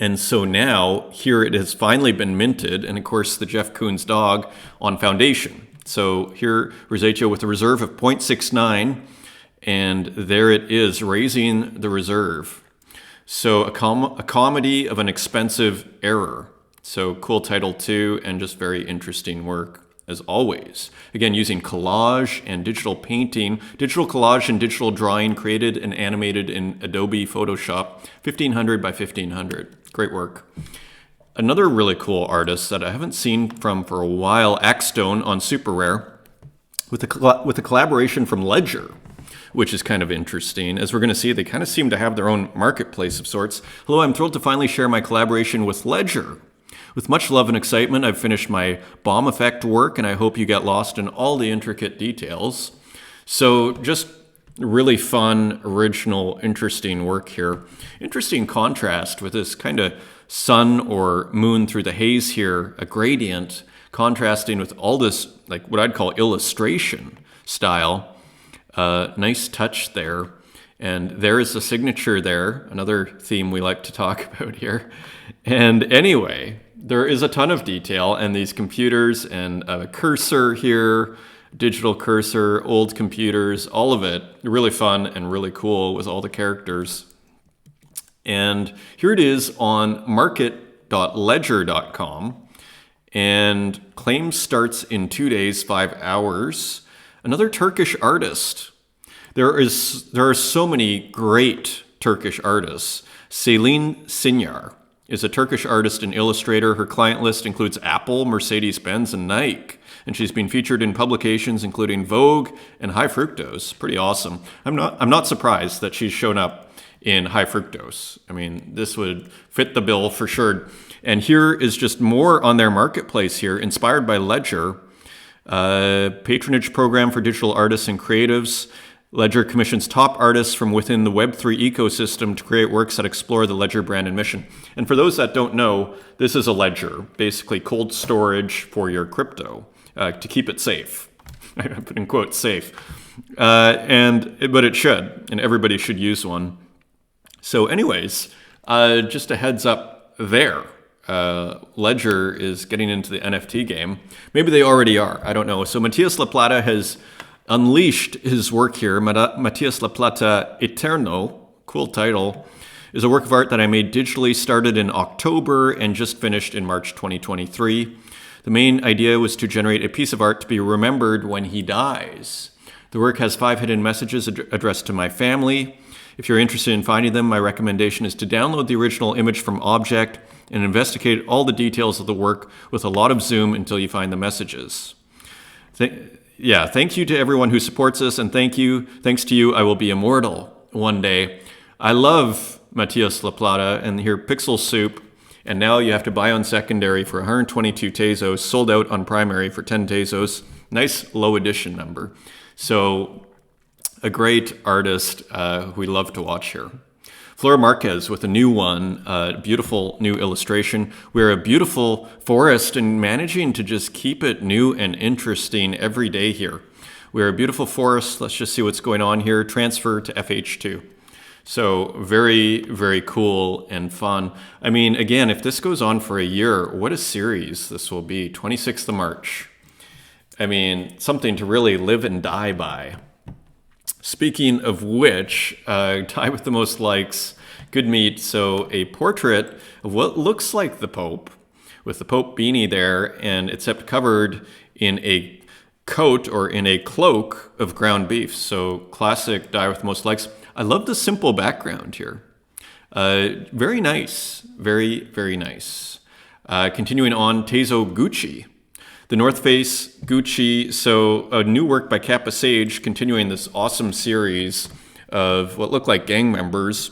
and so now here it has finally been minted, and of course the Jeff Koons dog on foundation. So here Rosetto with a reserve of 0.69, and there it is, raising the reserve. So a comedy of an expensive error. So cool title too, and just very interesting work as always. Again, using collage and digital painting, digital collage and digital drawing created and animated in Adobe Photoshop, 1500 by 1500. Great work. Another really cool artist that I haven't seen from for a while, Axstone on Super Rare, with a collaboration from Ledger, which is kind of interesting. As we're going to see, they kind of seem to have their own marketplace of sorts. Hello, I'm thrilled to finally share my collaboration with Ledger. With much love and excitement, I've finished my bomb effect work, and I hope you get lost in all the intricate details. So just really fun, original, interesting work here. Interesting contrast with this kind of sun or moon through the haze here, a gradient, contrasting with all this, like what I'd call illustration style. Nice touch there. And there is the signature there, another theme we like to talk about here. And anyway, there is a ton of detail, and these computers and a cursor here, digital cursor, old computers, all of it, really fun and really cool with all the characters. And here it is on market.ledger.com, and claim starts in 2 days, 5 hours. Another Turkish artist. There are so many great Turkish artists. Selin Sinyar is a Turkish artist and illustrator. Her client list includes Apple, Mercedes-Benz, and Nike. And she's been featured in publications including Vogue and High Fructose. Pretty awesome. I'm not surprised that she's shown up in High Fructose. I mean, this would fit the bill for sure. And here is just more on their marketplace here, inspired by Ledger. Patronage program for digital artists and creatives. Ledger commissions top artists from within the Web3 ecosystem to create works that explore the Ledger brand and mission. And for those that don't know, this is a ledger, basically cold storage for your crypto to keep it safe. I put in quotes, safe. But it should, and everybody should use one. So anyways, just a heads up there. Ledger is getting into the NFT game. Maybe they already are, I don't know. So Matias Laplata has unleashed his work here. Matias Laplata Eterno, cool title, is a work of art that I made digitally, started in October and just finished in March 2023. The main idea was to generate a piece of art to be remembered when he dies. The work has 5 hidden messages addressed to my family. If you're interested in finding them, my recommendation is to download the original image from Object and investigate all the details of the work with a lot of zoom until you find the messages. Thank you to everyone who supports us, and thanks to you, I will be immortal one day. I love Matias Laplata, and here Pixel Soup, and now you have to buy on secondary for 122 Tezos, sold out on primary for 10 Tezos. Nice low edition number. So a great artist we love to watch here. Flora Marquez with a new one, beautiful new illustration. We're a beautiful forest and managing to just keep it new and interesting every day here. We're a beautiful forest. Let's just see what's going on here. Transfer to FH2. So very, very cool and fun. I mean, again, if this goes on for a year, what a series this will be. 26th of March. I mean, something to really live and die by. Speaking of which, tie with the most likes, good meet. So a portrait of what looks like the Pope, with the Pope beanie there, and it's covered in a coat or in a cloak of ground beef. So classic die with the most likes. I love the simple background here. Very nice, very, very nice. Continuing on, Tezo Gucci. The North Face, Gucci, so a new work by Kappa Sage, continuing this awesome series of what look like gang members,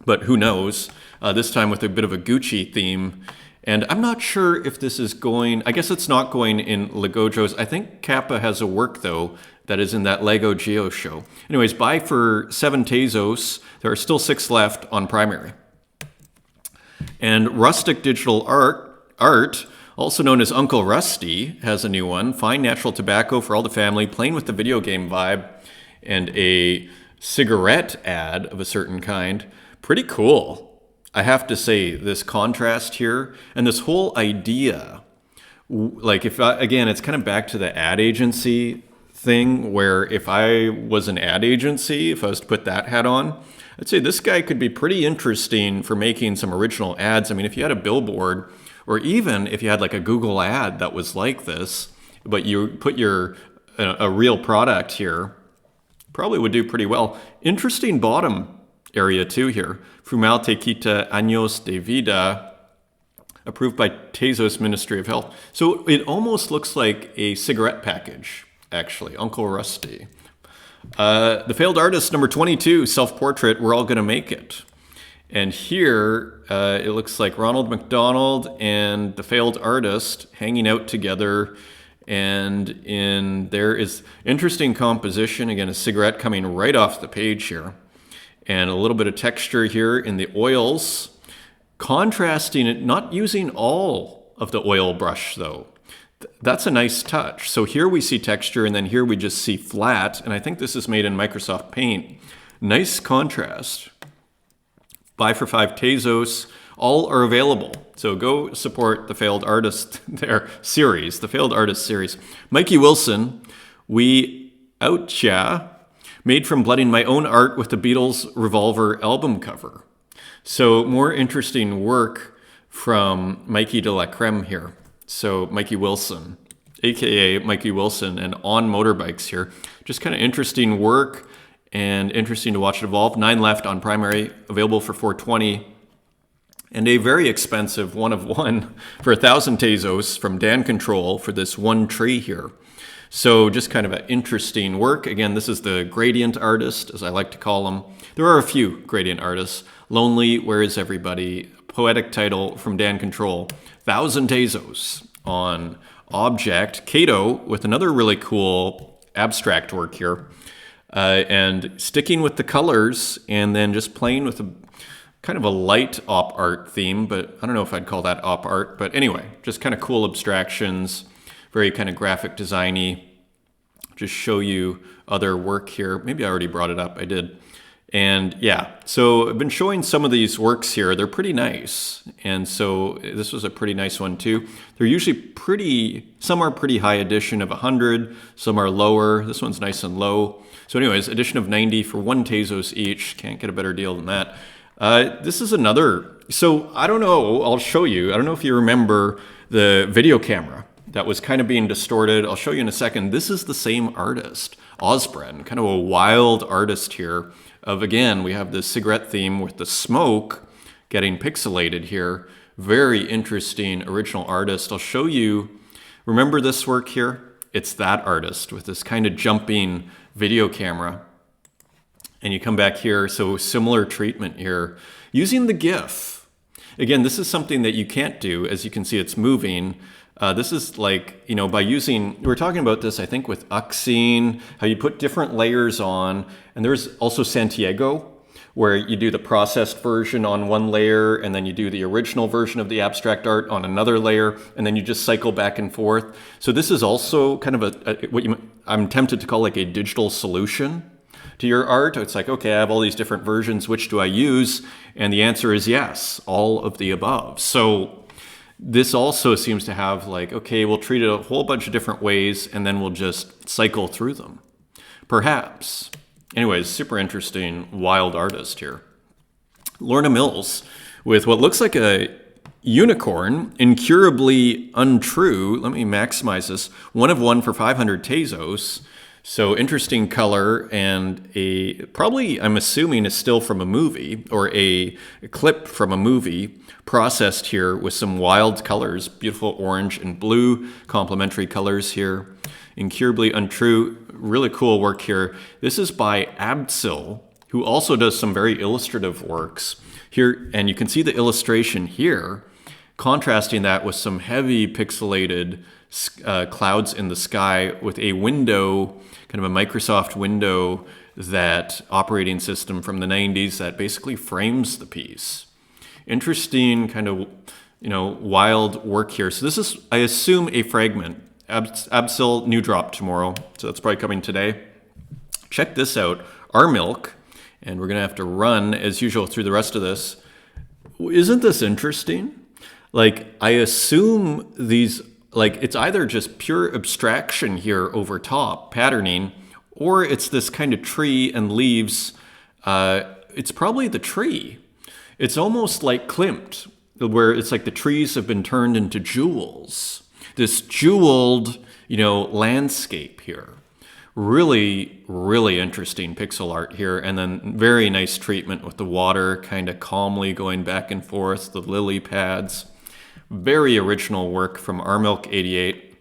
but who knows, this time with a bit of a Gucci theme. And I'm not sure if this is going, I guess it's not going in Legojos. I think Kappa has a work, though, that is in that Lego Geo show. Anyways, buy for 7 Tezos. There are still 6 left on primary. And Rustic Digital Art also known as Uncle Rusty, has a new one. Fine natural tobacco for all the family, playing with the video game vibe, and a cigarette ad of a certain kind. Pretty cool. I have to say, this contrast here and this whole idea, like again, it's kind of back to the ad agency thing, where if I was an ad agency, if I was to put that hat on, I'd say this guy could be pretty interesting for making some original ads. I mean, if you had a billboard, or even if you had like a Google ad that was like this, but you put a real product here, probably would do pretty well. Interesting bottom area too here. Fumal te quita años de vida, approved by Tezos Ministry of Health. So it almost looks like a cigarette package, actually. Uncle Rusty. The Failed Artist number 22, self-portrait, We're All Gonna Make It. And here, it looks like Ronald McDonald and the Failed Artist hanging out together. And there is interesting composition. Again, a cigarette coming right off the page here. And a little bit of texture here in the oils. Contrasting it, not using all of the oil brush though. That's a nice touch. So here we see texture, and then here we just see flat. And I think this is made in Microsoft Paint. Nice contrast. 5 for 5 Tezos. All are available. So go support the Failed Artist their series, the Failed Artist series. Mikey Wilson, We Outcha, made from blending my own art with the Beatles' Revolver album cover. So more interesting work from Mikey de la Creme here. So Mikey Wilson, aka Mikey Wilson, and On Motorbikes here. Just kind of interesting work and interesting to watch it evolve. 9 left on primary, available for $420. And a very expensive one of one for 1,000 Tezos from Dan Control for this one tree here. So just kind of an interesting work. Again, this is the gradient artist, as I like to call them. There are a few gradient artists. Lonely, Where Is Everybody? Poetic title from Dan Control. 1,000 Tezos on Object. Kato with another really cool abstract work here. And sticking with the colors and then just playing with a kind of a light op art theme, but I don't know if I'd call that op art. But anyway, just kind of cool abstractions, very kind of graphic designy. Just show you other work here. Maybe I already brought it up. I did. And yeah, so I've been showing some of these works here. They're pretty nice. And so this was a pretty nice one too. They're usually some are pretty high edition of 100, some are lower. This one's nice and low. So anyways, edition of 90 for 1 Tezos each. Can't get a better deal than that. This is another, so I don't know, I'll show you. I don't know if you remember the video camera that was kind of being distorted. I'll show you in a second. This is the same artist, Osbren, kind of a wild artist here. Again, we have the cigarette theme with the smoke getting pixelated here. Very interesting original artist. I'll show you, remember this work here? It's that artist with this kind of jumping video camera. And you come back here, so similar treatment here. Using the GIF. Again, this is something that you can't do. As you can see, it's moving. This is like, by using, we were talking about this, I think, with Uxine, how you put different layers on. And there's also Santiago, where you do the processed version on one layer, and then you do the original version of the abstract art on another layer, and then you just cycle back and forth. So this is also kind of I'm tempted to call like a digital solution to your art. It's like, okay, I have all these different versions. Which do I use? And the answer is yes, all of the above. So this also seems to have like, okay, we'll treat it a whole bunch of different ways, and then we'll just cycle through them. Perhaps. Anyways, super interesting, wild artist here. Lorna Mills with what looks like a unicorn, incurably untrue. Let me maximize this. 1 of 1 for 500 Tezos. So interesting color, and probably, I'm assuming, a still from a movie or a clip from a movie processed here with some wild colors, beautiful orange and blue complementary colors here. Incurably untrue, really cool work here. This is by Abdsil, who also does some very illustrative works here, and you can see the illustration here, contrasting that with some heavy pixelated clouds in the sky with a window, kind of a Microsoft window, that operating system from the 90s that basically frames the piece. Interesting kind of wild work here. So this is, I assume, a fragment. Absol new drop tomorrow. So that's probably coming today. Check this out. Our milk. And we're going to have to run, as usual, through the rest of this. Isn't this interesting? Like, I assume these, like, it's either just pure abstraction here over top, patterning, or it's this kind of tree and leaves. It's probably the tree. It's almost like Klimt, where it's like the trees have been turned into jewels. This jeweled, landscape here. Really, really interesting pixel art here. And then very nice treatment with the water kind of calmly going back and forth, the lily pads. Very original work from Our Milk 88.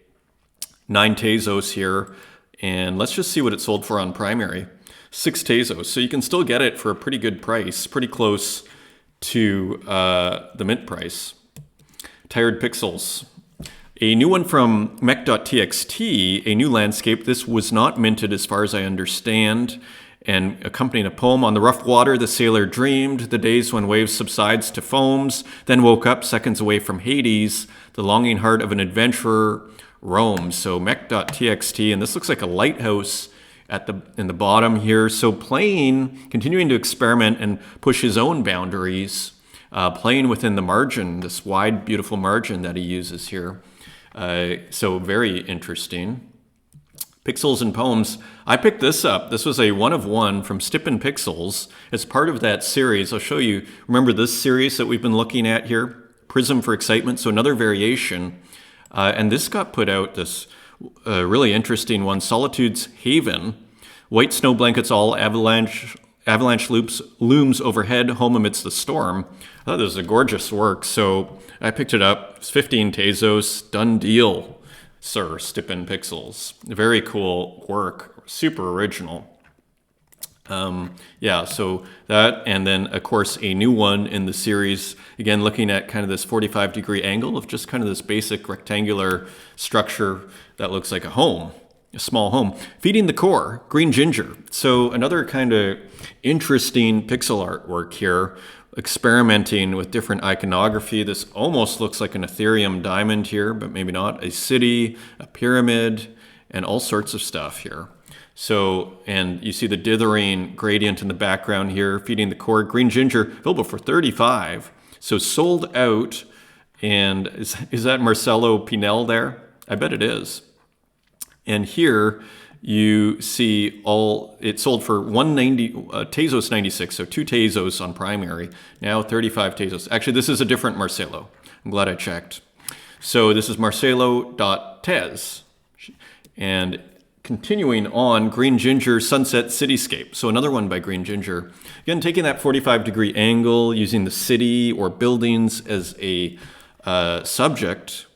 9 Tezos here. And let's just see what it sold for on primary. 6 Tezos. So you can still get it for a pretty good price, pretty close to the mint price. Tired Pixels. A new one from mech.txt, a new landscape. This was not minted as far as I understand, and accompanying a poem. On the rough water, the sailor dreamed, the days when waves subsides to foams, then woke up seconds away from Hades, the longing heart of an adventurer roams. So mech.txt, and this looks like a lighthouse in the bottom here. So playing, continuing to experiment and push his own boundaries, playing within the margin, this wide, beautiful margin that he uses here. So very interesting. Pixels and Poems. I picked this up. This was a 1 of 1 from Stippen Pixels. It's part of that series. I'll show you. Remember this series that we've been looking at here? Prism for Excitement. So another variation. And this got put out, this really interesting one. Solitude's Haven. White snow blankets all avalanche looms overhead, home amidst the storm. I thought this was a gorgeous work, so I picked it up. It's 15 Tezos, done deal, sir, Stippen Pixels. Very cool work, super original. So that, and then, of course, a new one in the series, again, looking at kind of this 45-degree angle of just kind of this basic rectangular structure that looks like a home. A small home. Feeding the Core, Green Ginger. So another kind of interesting pixel artwork here, experimenting with different iconography. This almost looks like an Ethereum diamond here, but maybe not. A city, a pyramid, and all sorts of stuff here. So, and you see the dithering gradient in the background here, Feeding the Core, Green Ginger, available for $35. So sold out, and is that Marcelo Pinel there? I bet it is. And here you see it sold for 190 Tezos 96, so 2 Tezos on primary, now 35 Tezos. Actually, this is a different Marcelo. I'm glad I checked. So this is Marcelo.tez. And continuing on, Green Ginger Sunset Cityscape. So another one by Green Ginger. Again, taking that 45-degree angle, using the city or buildings as a subject.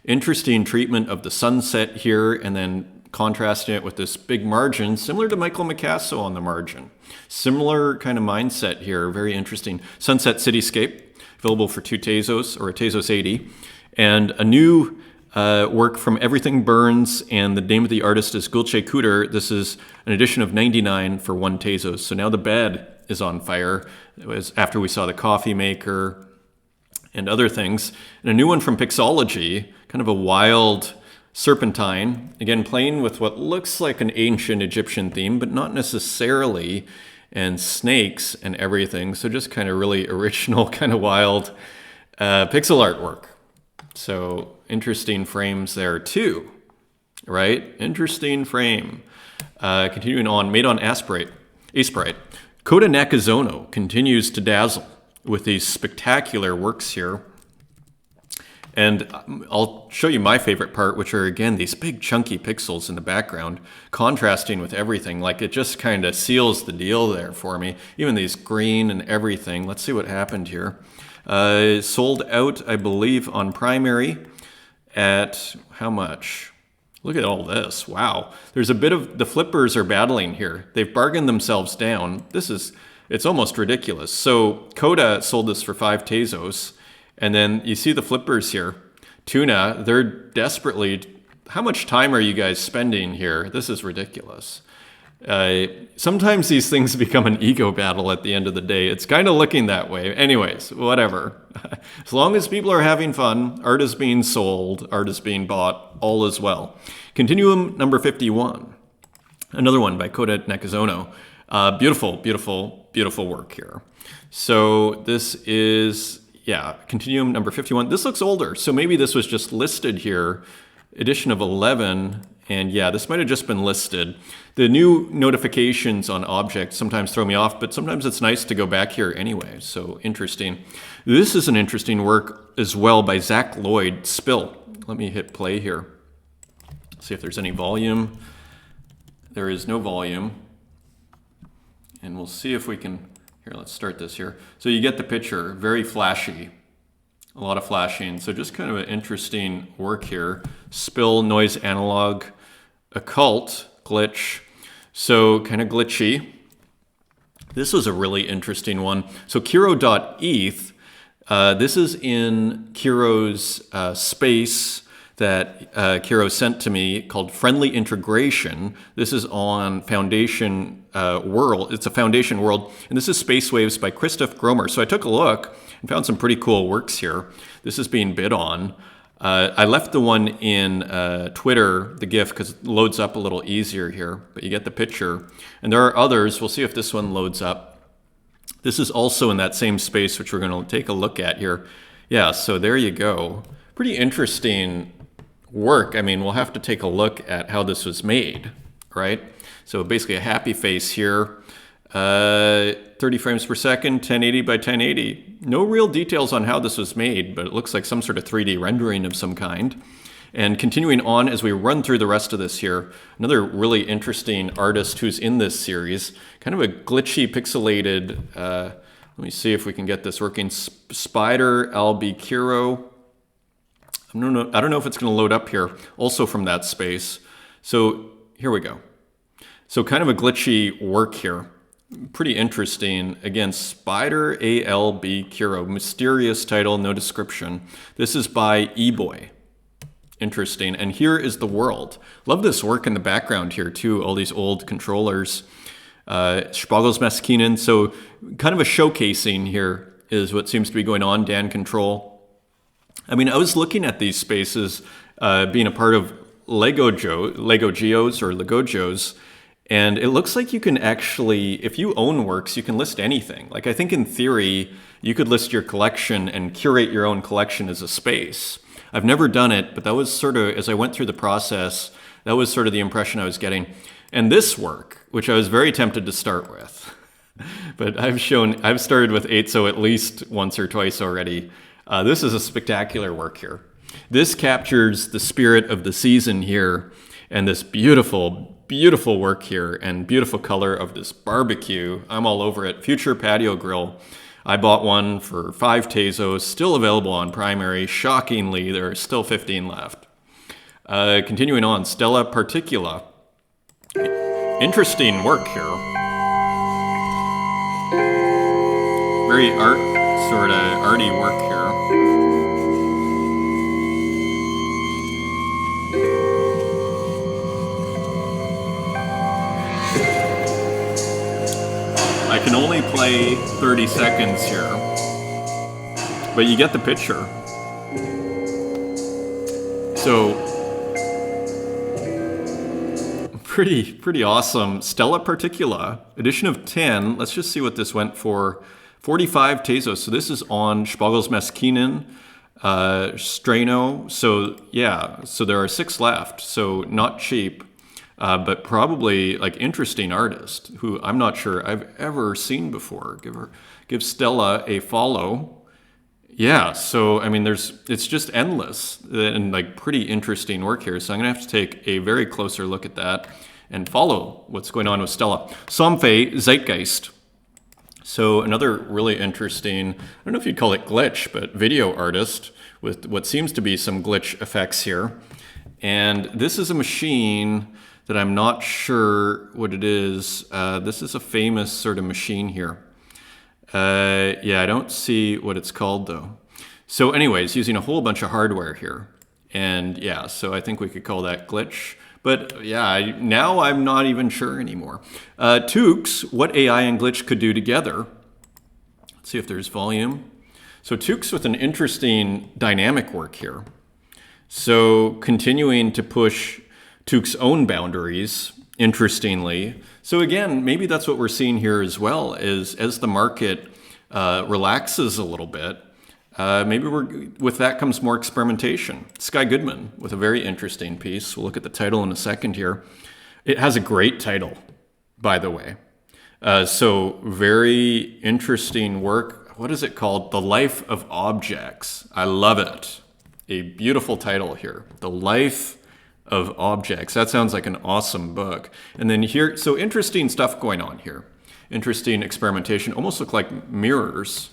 Interesting treatment of the sunset here, and then contrasting it with this big margin, similar to Michael Micasso on the margin. Similar kind of mindset here, very interesting. Sunset Cityscape, available for 2 Tezos, or a Tezos 80. And a new work from Everything Burns, and the name of the artist is Gulce Cooter. This is an edition of 99 for 1 Tezos. So now the bed is on fire. It was after we saw the coffee maker and other things. And a new one from Pixology, kind of a wild serpentine, again playing with what looks like an ancient Egyptian theme, but not necessarily, and snakes and everything. So just kind of really original, kind of wild pixel artwork. So interesting frames there too, right? Interesting frame. Continuing on, made on Aseprite. Kota Nakazono continues to dazzle with these spectacular works here. And I'll show you my favorite part, which are, again, these big chunky pixels in the background, contrasting with everything. Like, it just kind of seals the deal there for me. Even these green and everything. Let's see what happened here. Sold out, I believe, on primary at how much? Look at all this. Wow. There's a bit of, the flippers are battling here. They've bargained themselves down. It's almost ridiculous. So Coda sold this for 5 Tezos. And then you see the flippers here. Tuna, they're desperately, how much time are you guys spending here? This is ridiculous. Sometimes these things become an ego battle at the end of the day. It's kind of looking that way. Anyways, whatever. As long as people are having fun, art is being sold, art is being bought, all is well. Continuum number 51. Another one by Koda Nakazono. Beautiful, beautiful, beautiful work here. So this is, yeah, Continuum number 51. This looks older, so maybe this was just listed here, edition of 11, and yeah, this might have just been listed. The new notifications on objects sometimes throw me off, but sometimes it's nice to go back here anyway, so interesting. This is an interesting work as well by Zach Lloyd, Spill. Let me hit play here. See if there's any volume. There is no volume. And we'll see if we can, here, let's start this here. So you get the picture, very flashy, a lot of flashing. So just kind of an interesting work here. Spill, noise, analog, occult, glitch. So kind of glitchy. This was a really interesting one. So Kiro.eth, this is in Kiro's space that Kiro sent to me called Friendly Integration. This is on Foundation World. It's a Foundation World, and this is Space Waves by Christoph Gromer. So I took a look and found some pretty cool works here. This is being bid on. I left the one in Twitter, the GIF, because it loads up a little easier here, but you get the picture. And there are others. We'll see if this one loads up. This is also in that same space, which we're going to take a look at here. Yeah, so there you go. Pretty interesting work. I mean, we'll have to take a look at how this was made, right? So basically a happy face here, 30 frames per second, 1080 by 1080. No real details on how this was made, but it looks like some sort of 3D rendering of some kind. And continuing on as we run through the rest of this here, another really interesting artist who's in this series, kind of a glitchy, pixelated, let me see if we can get this working, Spider Albicuro. I don't know if it's going to load up here, also from that space. So here we go. So kind of a glitchy work here. Pretty interesting. Again, Spider ALB Kiro. Mysterious title, no description. This is by eBoy. Interesting. And here is the world. Love this work in the background here too. All these old controllers. Spagels Meskinen. So kind of a showcasing here is what seems to be going on. Dan Control. I mean, I was looking at these spaces being a part of Lego Geos or Legojos, and it looks like you can actually, if you own works, you can list anything. Like I think in theory, you could list your collection and curate your own collection as a space. I've never done it, but that was sort of, as I went through the process, that was sort of the impression I was getting. And this work, which I was very tempted to start with, but I've started with Tezos at least once or twice already. This is a spectacular work here. This captures the spirit of the season here and this beautiful, beautiful work here and beautiful color of this barbecue. I'm all over it. Future patio grill. I bought one for 5 Tezos, still available on Primary. Shockingly, there are still 15 left. Continuing on, Stella Particula. Interesting work here. Very arty work here. I can only play 30 seconds here, but you get the picture. So, pretty awesome. Stella Particula, edition of 10. Let's just see what this went for. 45 Tezos. So this is on Spagels Meskinen, Strano. So yeah, so there are 6 left. So not cheap. But probably like interesting artist who I'm not sure I've ever seen before. Give Stella a follow. Yeah, so I mean, it's just endless and like pretty interesting work here. So I'm gonna have to take a very closer look at that and follow what's going on with Stella. Somfei Zeitgeist. So another really interesting, I don't know if you'd call it glitch, but video artist with what seems to be some glitch effects here. And this is a machine that I'm not sure what it is. This is a famous sort of machine here. Yeah, I don't see what it's called though. So anyways, using a whole bunch of hardware here. And yeah, so I think we could call that glitch. But yeah, now I'm not even sure anymore. Tukes, what AI and glitch could do together. Let's see if there's volume. So Tukes with an interesting dynamic work here. So continuing to push Tukes' own boundaries, interestingly. So again, maybe that's what we're seeing here as well, is as the market relaxes a little bit, maybe with that comes more experimentation. Sky Goodman with a very interesting piece. We'll look at the title in a second here. It has a great title, by the way. So very interesting work. What is it called? The Life of Objects. I love it. A beautiful title here. The Life of Objects. That sounds like an awesome book. And then here, so interesting stuff going on here. Interesting experimentation. Almost look like mirrors.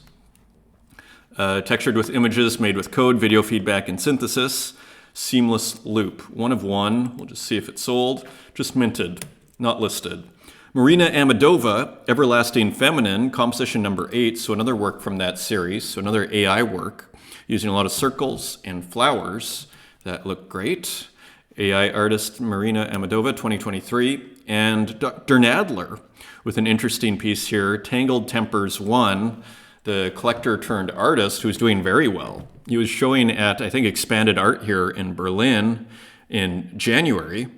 Textured with images, made with code, video feedback, and synthesis. Seamless loop. 1 of 1. We'll just see if it's sold. Just minted. Not listed. Marina Amadova, Everlasting Feminine, composition number 8. So another work from that series. So another AI work. Using a lot of circles and flowers that look great. AI artist Marina Amadova, 2023. And Dr. Nadler with an interesting piece here, Tangled Tempers 1, the collector turned artist who's doing very well. He was showing at, I think, Expanded Art here in Berlin in January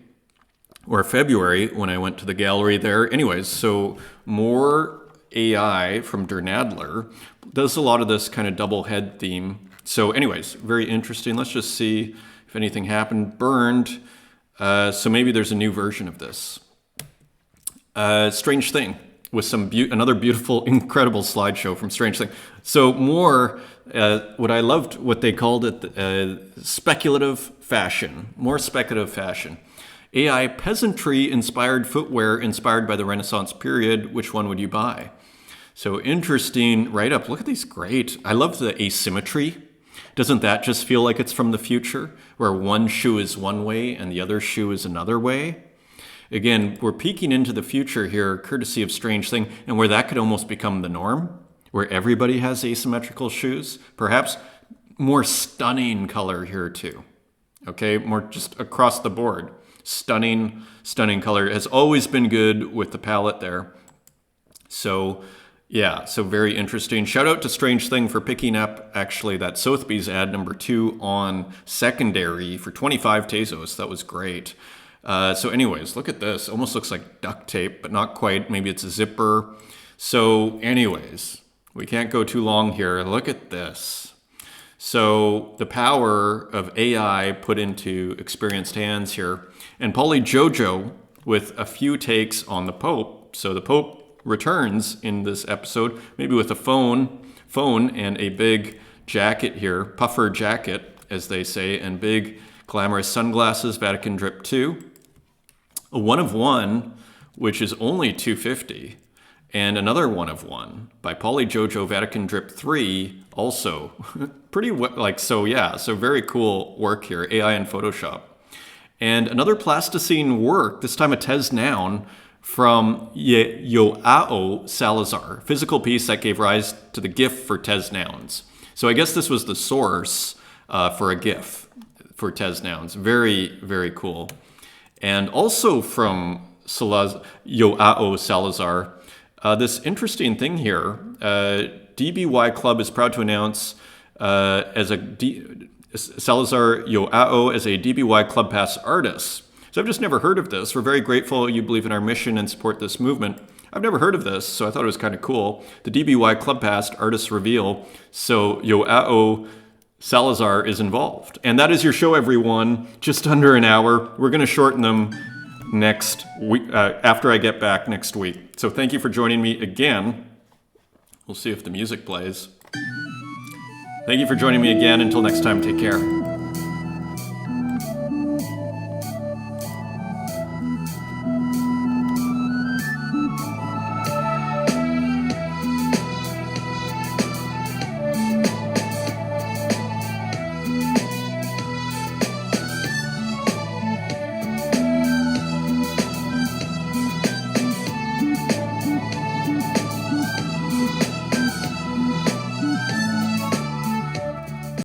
or February when I went to the gallery there. Anyways, so more AI from Der Nadler does a lot of this kind of double head theme. So anyways, very interesting. Let's just see if anything happened. Burned. So maybe there's a new version of this. Strange Thing with some another beautiful, incredible slideshow from Strange Thing. So more, what I loved, what they called it, speculative fashion. More speculative fashion. AI peasantry-inspired footwear inspired by the Renaissance period. Which one would you buy? So interesting write-up. Look at these great. I love the asymmetry. Doesn't that just feel like it's from the future, where one shoe is one way and the other shoe is another way? Again, we're peeking into the future here, courtesy of Strange Thing, and where that could almost become the norm, where everybody has asymmetrical shoes. Perhaps more stunning color here too. Okay, more just across the board. Stunning, stunning color. Has always been good with the palette there. So yeah, so very interesting. Shout out to Strange Thing for picking up actually that Sotheby's ad number 2 on secondary for 25 Tezos. That was great. So anyways, look at this. Almost looks like duct tape, but not quite. Maybe it's a zipper. So anyways, we can't go too long here. Look at this. So the power of AI put into experienced hands here. And Polly Jojo with a few takes on the Pope. So the Pope returns in this episode, maybe with a phone and a big jacket here, puffer jacket, as they say, and big glamorous sunglasses, Vatican Drip 2. A 1 of 1, which is only $250, and another 1 of 1 by Polly Jojo, Vatican Drip 3, also pretty like, so yeah, so very cool work here, AI and Photoshop. And another plasticine work, this time a Tez noun, from Joao Salazar, physical piece that gave rise to the GIF for Tez nouns. So I guess this was the source for a GIF for Tez nouns. Very, very cool. And also from Joao Salazar, this interesting thing here, DBY Club is proud to announce Salazar Joao as a DBY Club Pass artist. So I've just never heard of this. We're very grateful you believe in our mission and support this movement. I've never heard of this, so I thought it was kind of cool. The DBY Club Pass Artists Reveal. So Joao Salazar is involved. And that is your show, everyone. Just under an hour. We're going to shorten them next week, after I get back next week. So thank you for joining me again. We'll see if the music plays. Thank you for joining me again. Until next time, take care.